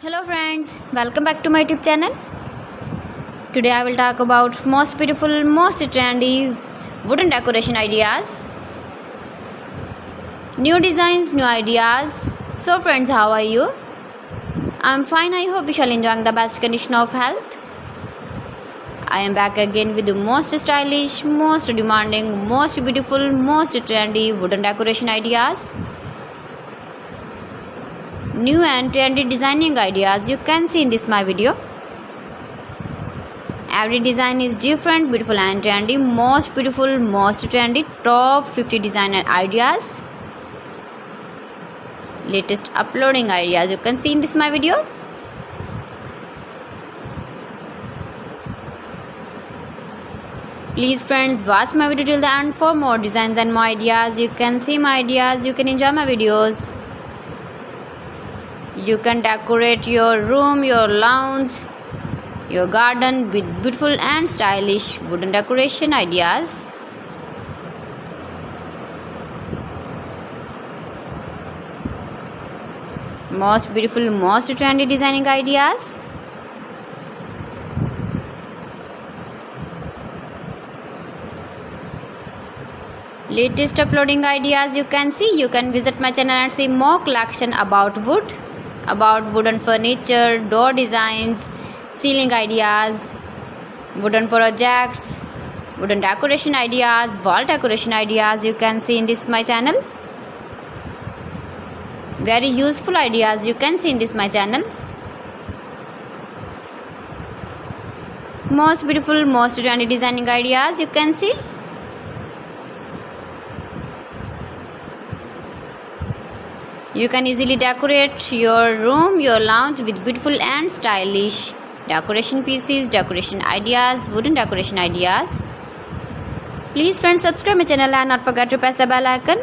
Hello friends, welcome back to my YouTube channel. Today I will talk about most beautiful, most trendy wooden decoration ideas. New designs, new ideas. So friends, how are you? I'm fine. I hope you shall enjoy the best condition of health. I am back again with the most stylish, most demanding, most beautiful, most trendy wooden decoration ideas. New and trendy designing ideas you can see in this my video. Every design is different, beautiful and trendy. Most beautiful, most trendy, top 50 designer ideas. Latest uploading ideas you can see in this my video. Please friends, watch my video till the end for more designs and more ideas. You can see my ideas, you can enjoy my videos. You can decorate your room, your lounge, your garden with beautiful and stylish wooden decoration ideas. Most beautiful, most trendy designing ideas. Latest uploading ideas you can see. You can visit my channel and see more collection about wood, about wooden furniture, door designs, ceiling ideas, wooden projects, wooden decoration ideas, wall decoration ideas you can see in this my channel. Very useful ideas you can see in this my channel. Most beautiful, most trendy designing ideas you can see. You can easily decorate your room, your lounge with beautiful and stylish decoration pieces, decoration ideas, wooden decoration ideas. Please friends, subscribe my channel and not forget to press the bell icon.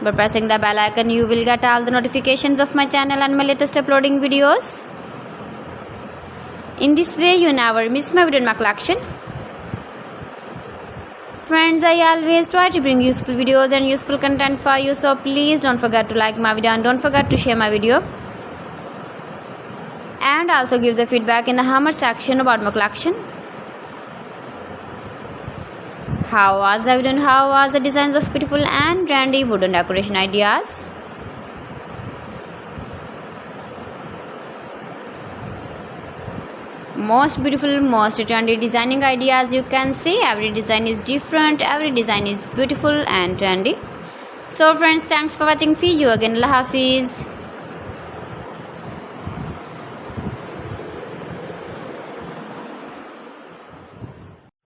By pressing the bell icon, you will get all the notifications of my channel and my latest uploading videos. In this way, you never miss my video in my collection. Friends, I always try to bring useful videos and useful content for you, so please don't forget to like my video and don't forget to share my video. And also give the feedback in the comment section about my collection. How was the video and how was the designs of beautiful and trendy wooden decoration ideas? Most beautiful, most trendy designing ideas you can see. Every design is different, every design is beautiful and trendy. So friends, thanks for watching. See you again. Allah Hafiz.